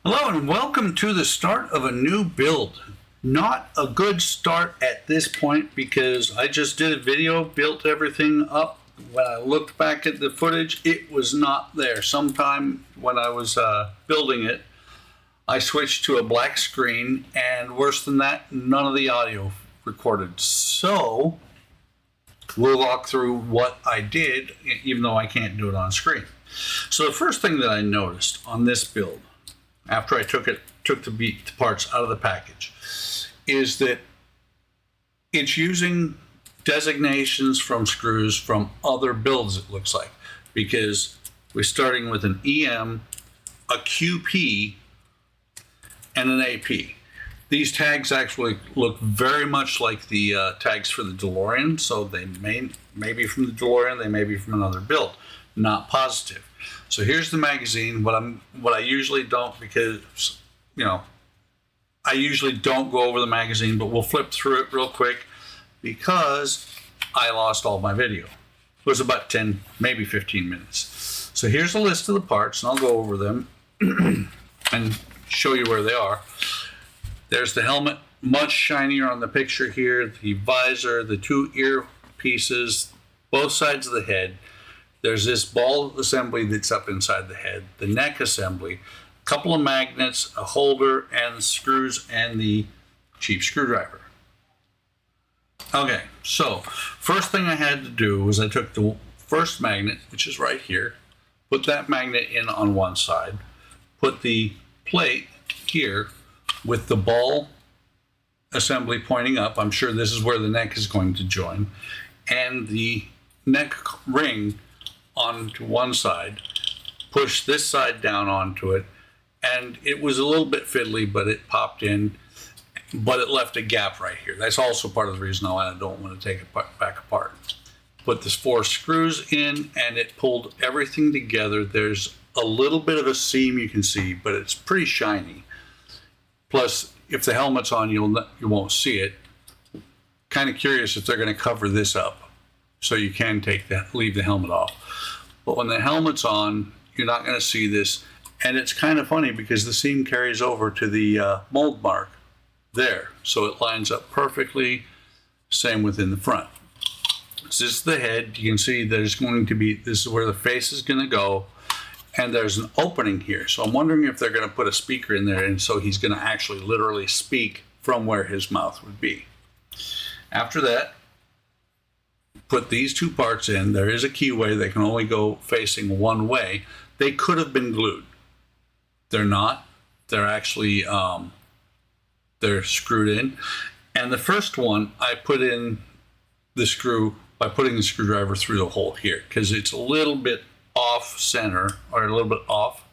Hello and welcome to the start of a new build. Not a good start at this point because I just did a video, built everything up. When I looked back at the footage, it was not there. Sometime when I was building it, I switched to a black screen, and worse than that, none of the audio recorded. So we'll walk through what I did, even though I can't do it on screen. So the first thing that I noticed on this build, after I took the parts out of the package, is that it's using designations from screws from other builds, it looks like, because we're starting with an EM, a QP, and an AP. These tags actually look very much like the tags for the DeLorean, so they may be from the DeLorean, they may be from another build. Not positive. So here's the magazine. What I usually don't, because I usually don't go over the magazine, but we'll flip through it real quick because I lost all my video. It was about 10, maybe 15 minutes. So here's a list of the parts, and I'll go over them and show you where they are. There's the helmet, much shinier on the picture here. The visor, the two ear pieces, both sides of the head. There's this ball assembly that's up inside the head, the neck assembly, a couple of magnets, a holder, and screws, and the cheap screwdriver. Okay, so first thing I had to do was I took the first magnet, which is right here, put that magnet in on one side, put the plate here with the ball assembly pointing up. I'm sure this is where the neck is going to join, and the neck ring onto one side, push this side down onto it, and it was a little bit fiddly, but it popped in, but it left a gap right here. That's also part of the reason why I don't want to take it back apart. Put this 4 screws in, and it pulled everything together. There's a little bit of a seam you can see, but it's pretty shiny. Plus, if the helmet's on, you won't see it. Kind of curious if they're going to cover this up, so you can leave the helmet off. But when the helmet's on, you're not going to see this. And it's kind of funny because the seam carries over to the mold mark there. So it lines up perfectly. Same within the front. This is the head. You can see there's going to be, this is where the face is going to go. And there's an opening here. So I'm wondering if they're going to put a speaker in there, and so he's going to actually literally speak from where his mouth would be. After that, put these 2 parts in. There is a keyway. They can only go facing one way. They could have been glued. They're not. They're actually they're screwed in. And the first one, I put in the screw by putting the screwdriver through the hole here because it's a little bit off center, or a little bit off.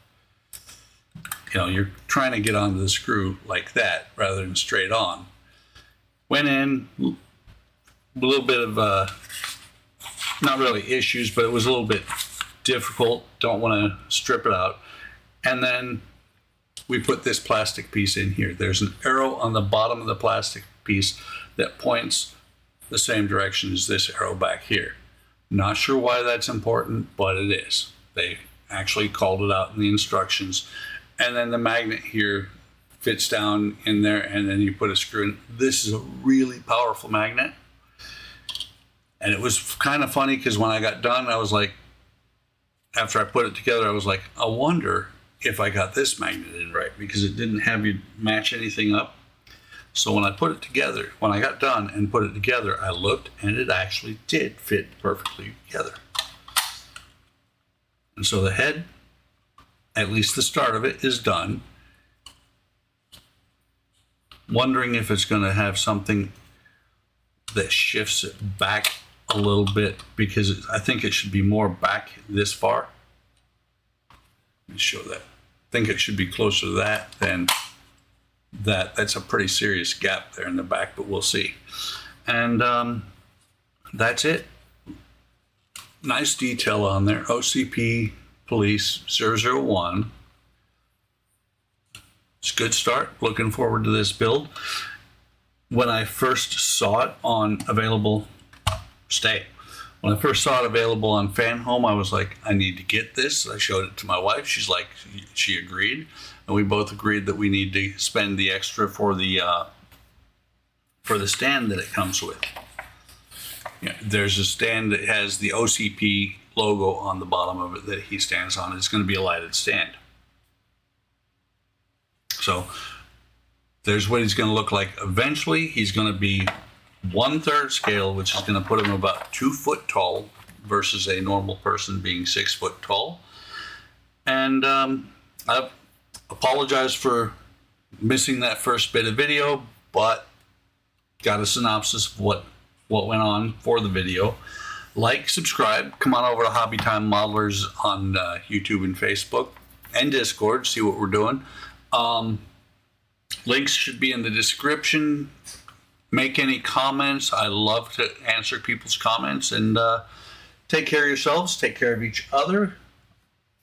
You're trying to get onto the screw like that rather than straight on. Went in, a little bit of not really issues, but it was a little bit difficult. Don't want to strip it out. And then we put this plastic piece in here. There's an arrow on the bottom of the plastic piece that points the same direction as this arrow back here. Not sure why that's important, but it is. They actually called it out in the instructions. And then the magnet here fits down in there, and then you put a screw in. This is a really powerful magnet. And it was kind of funny because when I got done, I was like, after I put it together, I was like, I wonder if I got this magnet in right, because it didn't have you match anything up. So when I put it together, when I got done and put it together, I looked, and it actually did fit perfectly together. And so the head, at least the start of it, is done. Wondering if it's going to have something that shifts it back a little bit, because I think it should be more back this far. Let me show that. I think it should be closer to that than that. That's a pretty serious gap there in the back, but we'll see. And that's it. Nice detail on there. OCP Police 001. It's a good start. Looking forward to this build. When I first saw it on available stay When I first saw it available on Fanhome, I was like, I need to get this. I showed it to my wife. She's like, she agreed. And we both agreed that we need to spend the extra for the stand that it comes with. Yeah, there's a stand that has the OCP logo on the bottom of it that he stands on. It's going to be a lighted stand. So there's what he's going to look like. Eventually, he's going to be 1/3 scale, which is going to put him about 2 foot tall versus a normal person being 6 foot tall. And I've apologized for missing that first bit of video, but got a synopsis of what went on for the video. Like, subscribe, come on over to Hobby Time Modelers on YouTube and Facebook and Discord, see what we're doing. Links should be in the description. Make any comments. I love to answer people's comments. And take care of yourselves. Take care of each other.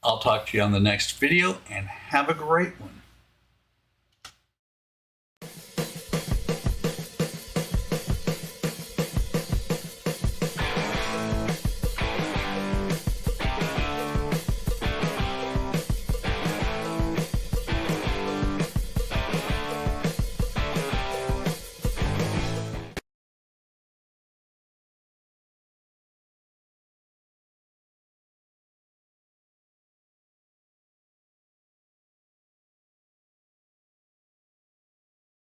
I'll talk to you on the next video, and have a great one.